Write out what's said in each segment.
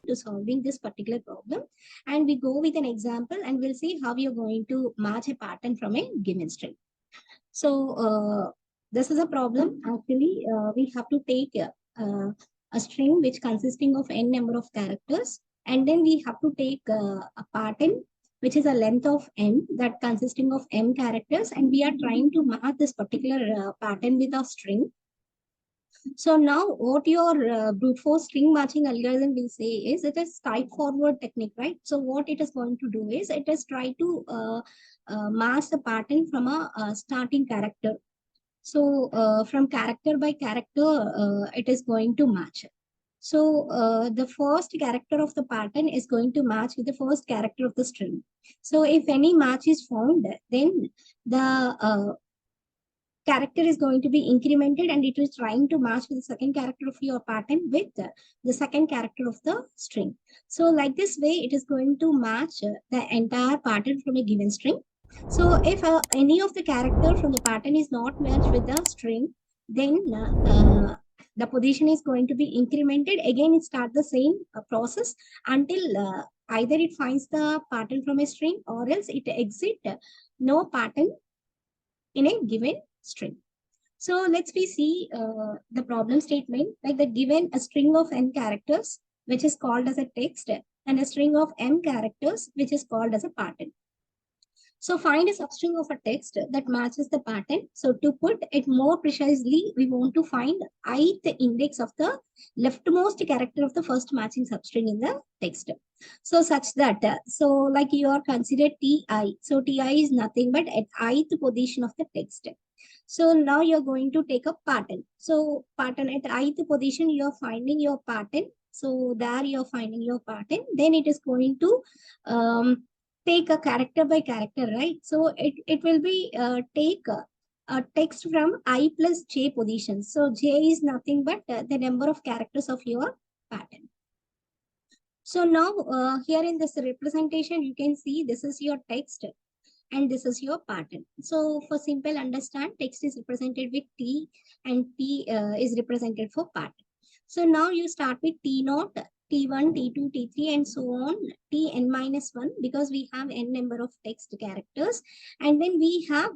to solving this particular problem. And we go with an example and we'll see how you're going to match a pattern from a given string. So this is a problem. Actually, we have to take a string which consisting of n number of characters, and then we have to take a pattern which is a length of m that consisting of m characters, and we are trying to match this particular pattern with a string. So now what your brute force string matching algorithm will say is it is straightforward technique, right? So what it is going to do is it is try to match the pattern from a starting character. So from character by character, it is going to match. So the first character of the pattern is going to match with the first character of the string. So if any match is found, then the character is going to be incremented and it is trying to match with the second character of your pattern with the second character of the string. So like this way, it is going to match the entire pattern from a given string. So if any of the character from the pattern is not matched with the string, then the position is going to be incremented. Again, it starts the same process until either it finds the pattern from a string or else it exit no pattern in a given string. So let's we see the problem statement, like the given a string of n characters, which is called as a text, and a string of m characters, which is called as a pattern. So find a substring of a text that matches the pattern. So to put it more precisely, we want to find ith index of the leftmost character of the first matching substring in the text. So such that, so like you are considered ti. So ti is nothing but at ith position of the text. So now you're going to take a pattern. So pattern at ith position, you're finding your pattern. So there you're finding your pattern. Then it is going to take a character by character, right? So it will be take a text from I plus j positions. So j is nothing but the number of characters of your pattern. So now here in this representation, you can see this is your text and this is your pattern. So for simple understand, text is represented with T and T is represented for pattern. So now you start with T naught, T1, T2, T3 and so on, Tn minus 1 because we have n number of text characters, and then we have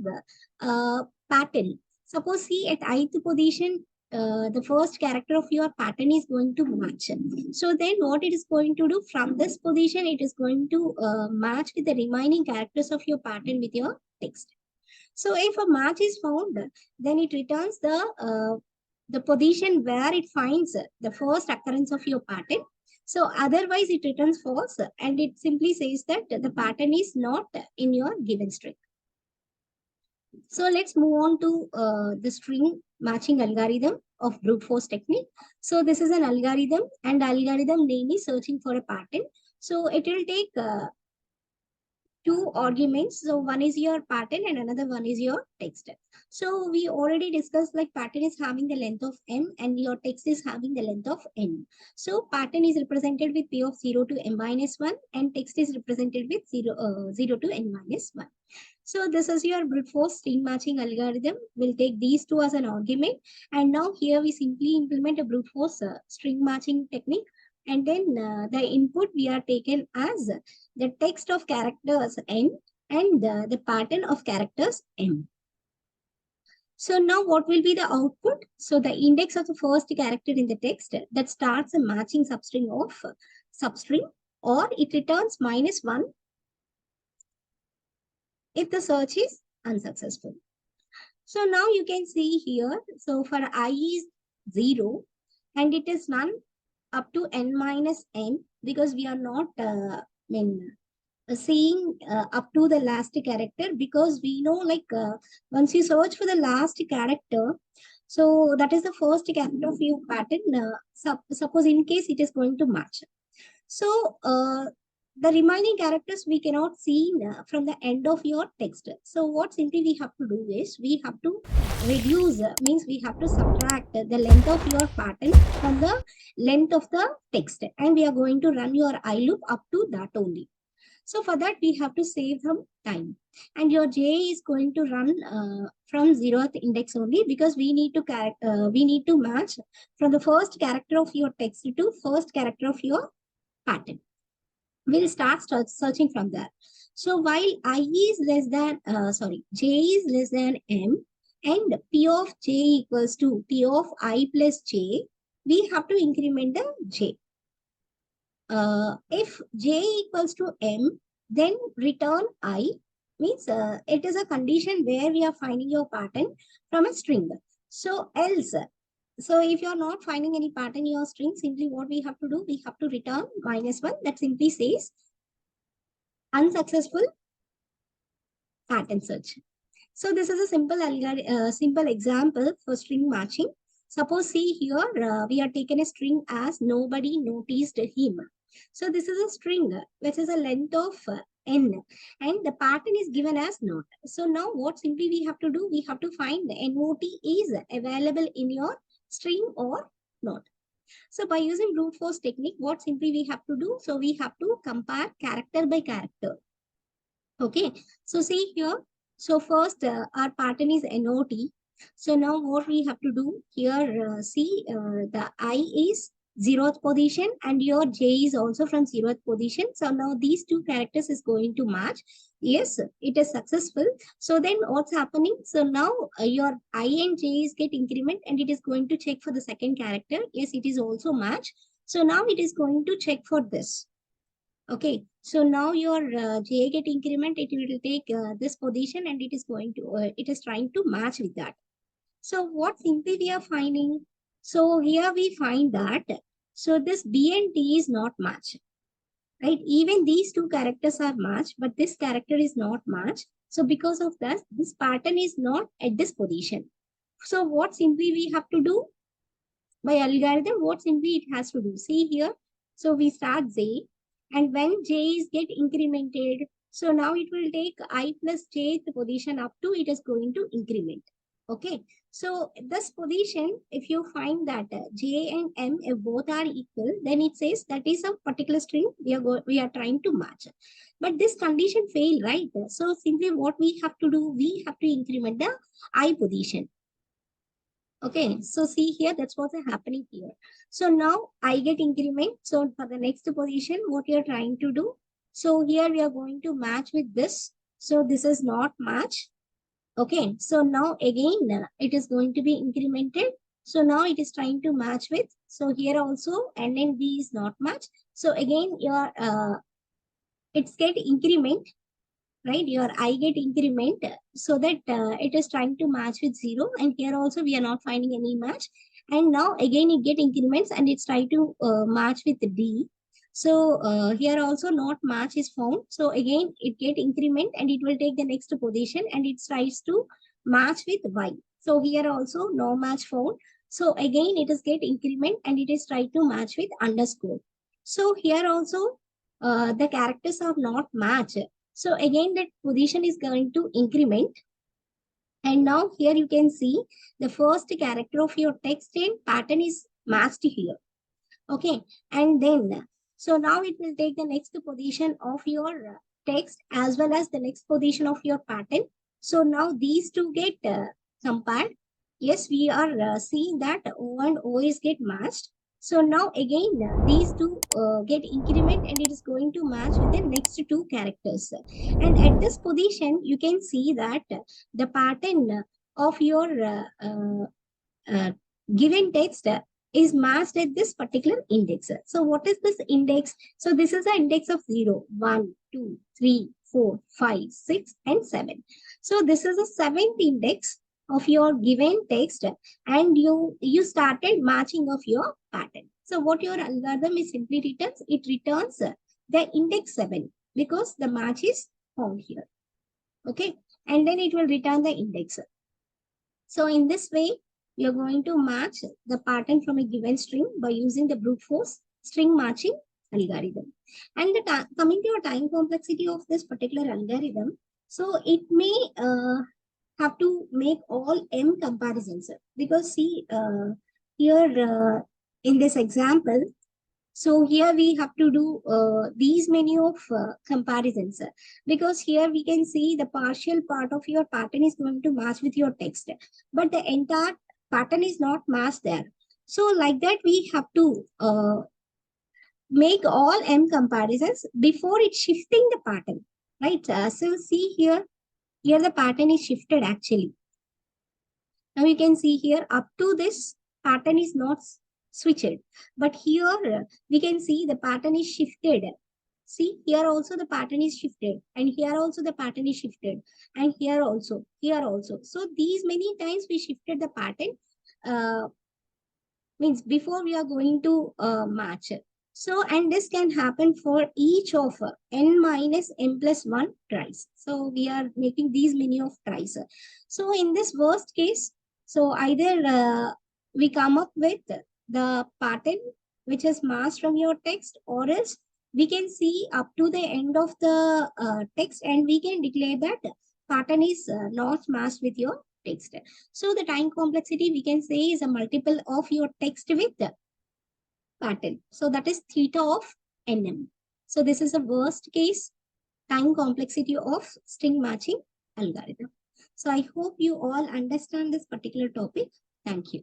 pattern. Suppose see at ith position, the first character of your pattern is going to match. So then what it is going to do from this position, it is going to match with the remaining characters of your pattern with your text. So if a match is found, then it returns the position where it finds the first occurrence of your pattern. So otherwise it returns false and it simply says that the pattern is not in your given string. So let's move on to the string matching algorithm of brute force technique. So this is an algorithm and algorithm name is searching for a pattern. So it will take two arguments. So one is your pattern and another one is your text. So we already discussed like pattern is having the length of m and your text is having the length of n. So pattern is represented with p of 0 to m minus 1 and text is represented with 0 to n minus 1. So this is your brute force string matching algorithm. We'll take these two as an argument. And now here we simply implement a brute force string matching technique. And then the input we are taken as the text of characters n and the pattern of characters m. So now what will be the output? So the index of the first character in the text that starts a matching substring of substring, or it returns minus 1 if the search is unsuccessful. So now you can see here, so for I is 0 and it is none up to n minus n because we are not seeing up to the last character, because we know like once you search for the last character, so that is the first character of your pattern. Suppose in case it is going to match. So the remaining characters we cannot see from the end of your text. So what simply we have to do is we have to reduce, means we have to subtract the length of your pattern from the length of the text, and we are going to run your I loop up to that only. So for that, we have to save some time. And your J is going to run from 0th index only, because we need to match from the first character of your text to first character of your pattern. We'll start searching from there. So while I is less than, j is less than m and p of j equals to p of I plus j, we have to increment the j. If j equals to m, then return I, means it is a condition where we are finding your pattern from a string. So else, so if you're not finding any pattern in your string, simply what we have to do, we have to return -1. That simply says unsuccessful pattern search. So this is a simple example for string matching. Suppose see here, we are taken a string as nobody noticed him. So this is a string which is a length of n and the pattern is given as not. So now what simply we have to do, we have to find the NOT is available in your string or not. So by using brute force technique, what simply we have to do, so we have to compare character by character. Okay, so see here. So first our pattern is NOT. So now what we have to do here, see the I is 0th position and your J is also from 0th position. So now these two characters is going to match. Yes, it is successful. So then what's happening? So now your I and J is get increment and it is going to check for the second character. Yes, it is also match. So now it is going to check for this. Okay, so now your J get increment, it will take this position and it is going to, it is trying to match with that. So what simply we are finding? So here we find that, so this B and T is not match, right? Even these two characters are matched, but this character is not matched. So because of that, this pattern is not at this position. So what simply we have to do? By algorithm, what simply it has to do? See here, so we start J, and when J is get incremented, so now it will take I plus J position up to, it is going to increment. Okay, so this position, if you find that J and M if both are equal, then it says that is a particular string we are trying to match. But this condition fail, right? So simply what we have to do, we have to increment the I position. Okay, so see here, that's what's happening here. So now I get increment. So for the next position, what you're trying to do. So here we are going to match with this. So this is not match. Okay, so now again, it is going to be incremented. So now it is trying to match with. So here also, N and B is not match. So again, your it's get increment, right? Your I get increment so that it is trying to match with 0. And here also we are not finding any match. And now again it get increments and it's trying to match with D. So here also not match is found. So again it get increment and it will take the next position and it tries to match with Y. So here also no match found. So again it is get increment and it is trying to match with underscore. So here also the characters are not match. So again, that position is going to increment. And now here you can see the first character of your text and pattern is matched here. Okay. And then, so now it will take the next position of your text as well as the next position of your pattern. So now these two get compared. Yes, we are seeing that O and O is get matched. So now again, these two get increment and it is going to match with the next two characters. And at this position, you can see that the pattern of your given text is matched at this particular index. So what is this index? So this is the index of 0, 1, 2, 3, 4, 5, 6, and 7. So this is the seventh index of your given text and you started matching of your pattern. So what your algorithm is simply returns, it returns the index 7 because the match is found here. Okay, and then it will return the index. So in this way, you're going to match the pattern from a given string by using the brute force string matching algorithm. And coming to your time complexity of this particular algorithm, so it may have to make all m comparisons because see here in this example, so here we have to do these many of comparisons because here we can see the partial part of your pattern is going to match with your text, but the entire pattern is not matched there. So like that, we have to make all M comparisons before it shifting the pattern, right? So see here the pattern is shifted actually. Now you can see here up to this pattern is not switched, but here we can see the pattern is shifted. See here also the pattern is shifted, and here also the pattern is shifted, and here also, here also. So these many times we shifted the pattern, means before we are going to match it. So, and this can happen for each of n minus m plus 1 tries. So we are making these many of tries. So in this worst case, so either we come up with the pattern which is masked from your text, or else we can see up to the end of the text and we can declare that pattern is not masked with your text. So the time complexity we can say is a multiple of your text with the pattern. So that is theta of nm. So this is a worst case time complexity of string matching algorithm. So I hope you all understand this particular topic. Thank you.